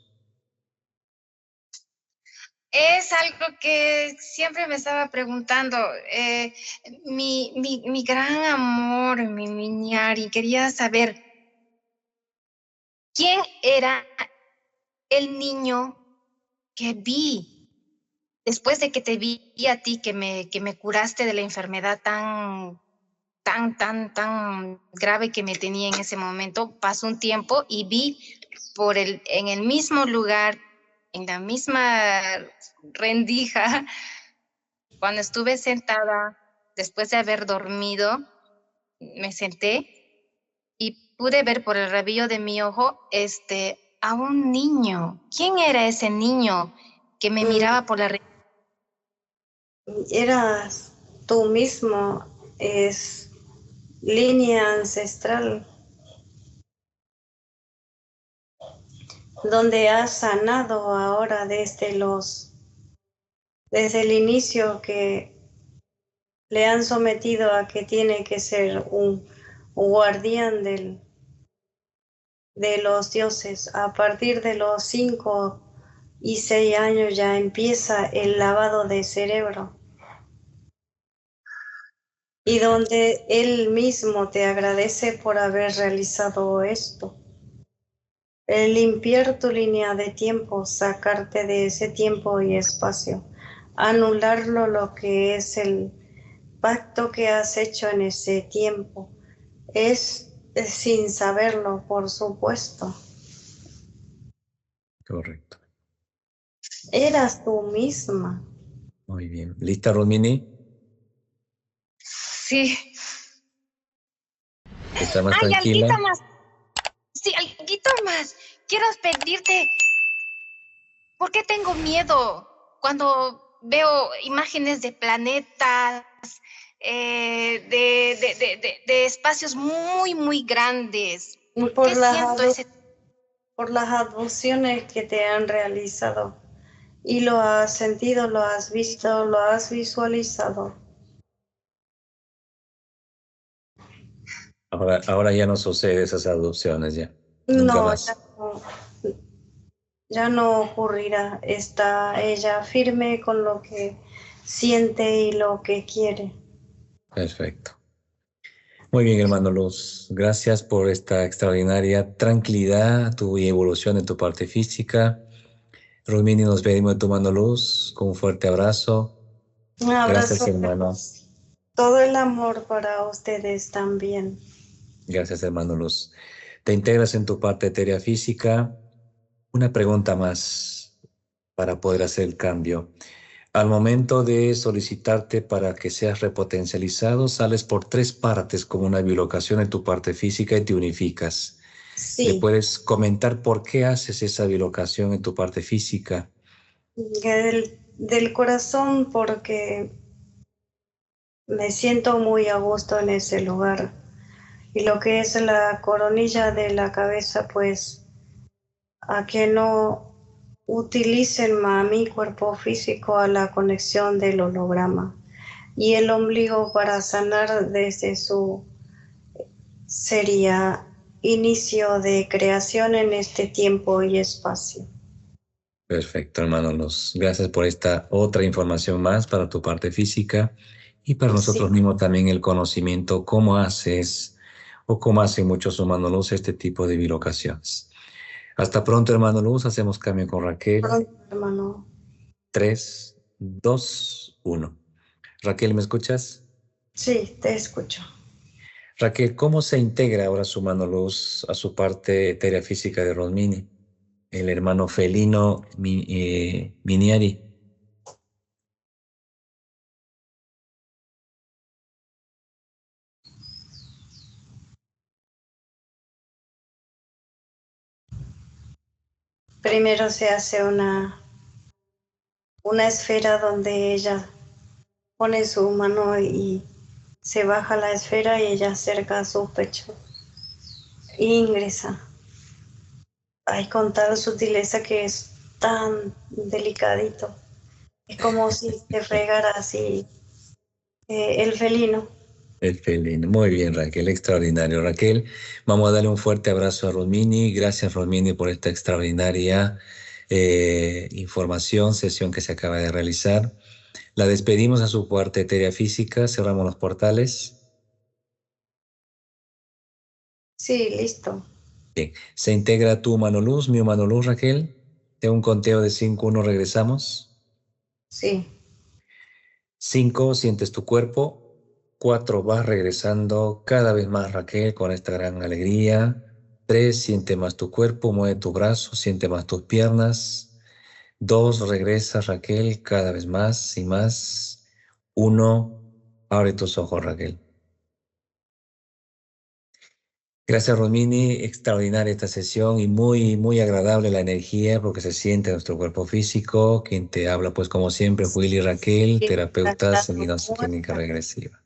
Es algo que siempre me estaba preguntando. Mi gran amor, mi Miñari, quería saber quién era el niño que vi después de que te vi a ti, que me curaste de la enfermedad tan grave que me tenía en ese momento. Pasó un tiempo y vi en el mismo lugar, en la misma rendija, cuando estuve sentada, después de haber dormido, me senté y pude ver por el rabillo de mi ojo a un niño. ¿Quién era ese niño que me Mm, miraba por la rendija? Eras tú mismo, es línea ancestral, donde has sanado ahora desde el inicio que le han sometido a que tiene que ser un guardián de los dioses. A partir de los 5 y 6 años ya empieza el lavado de cerebro y Perfecto. donde él mismo te agradece por haber realizado esto. El limpiar tu línea de tiempo, sacarte de ese tiempo y espacio, anularlo lo que es el pacto que has hecho en ese tiempo. Es sin saberlo, por supuesto. Correcto. Eras tú misma. Muy bien. ¿Lista, Rosmini? Sí. ¿Estás más Ay, tranquila? alguito más. Sí, alguito más. Quiero pedirte, ¿por qué tengo miedo cuando veo imágenes de planetas, de espacios muy grandes? ¿Por Por qué las, siento adu- ese... por las abducciones que te han realizado y lo has sentido, lo has visto, lo has visualizado. Ahora ya no sucede esas adopciones ya. Nunca No, ya más. no. ya no ocurrirá. Está ella firme con lo que siente y lo que quiere. Perfecto. Muy bien, hermano Luz. Gracias por esta extraordinaria tranquilidad, tu evolución en tu parte física. Rumini, nos pedimos de tu mano Luz, con un fuerte abrazo. Un abrazo. Gracias, hermano. Todo el amor para ustedes también. Gracias, hermano Luz. Te integras en tu parte etérea física. Una pregunta más para poder hacer el cambio. Al momento de solicitarte para que seas repotencializado, sales por 3 partes como una bilocación en tu parte física y te unificas. Sí. ¿Me puedes comentar por qué haces esa bilocación en tu parte física? Del corazón, porque me siento muy a gusto en ese lugar. Y lo que es la coronilla de la cabeza, pues a que no utilicen a mi cuerpo físico a la conexión del holograma. Y el ombligo para sanar desde su sería inicio de creación en este tiempo y espacio. Perfecto, hermano Luz. Gracias por esta otra información más para tu parte física y para nosotros mismos también el conocimiento cómo haces o cómo hacen muchos humanos Luz este tipo de bilocaciones. Hasta pronto, hermano Luz. Hacemos cambio con Raquel. Pronto, hermano. 3, 2, 1. Raquel, ¿me escuchas? Sí, te escucho. Raquel, ¿cómo se integra ahora su mano luz a su parte etérea física de Rosmini, el hermano felino Miniari? Primero se hace una esfera donde ella pone su mano y se baja la esfera y ella acerca a su pecho e ingresa. Hay con tal sutileza que es tan delicadito. Es como si te fregara así el felino. El felino. Muy bien, Raquel, extraordinario. Raquel, vamos a darle un fuerte abrazo a Rosmini. Gracias, Rosmini, por esta extraordinaria información, sesión que se acaba de realizar. La despedimos a su parte etérea física, cerramos los portales. Sí, listo. Bien, se integra tu mano luz, mi mano luz, Raquel. De un conteo de 5, 1, regresamos. Sí. 5, sientes tu cuerpo. 4, vas regresando cada vez más, Raquel, con esta gran alegría. 3, siente más tu cuerpo, mueve tu brazo, siente más tus piernas. 2, regresa, Raquel, cada vez más y más. 1, abre tus ojos, Raquel. Gracias, Romini. Extraordinaria esta sesión y muy, muy agradable la energía porque se siente en nuestro cuerpo físico. Quien te habla, pues, como siempre, Willy Raquel, terapeutas en guianza clínica regresiva.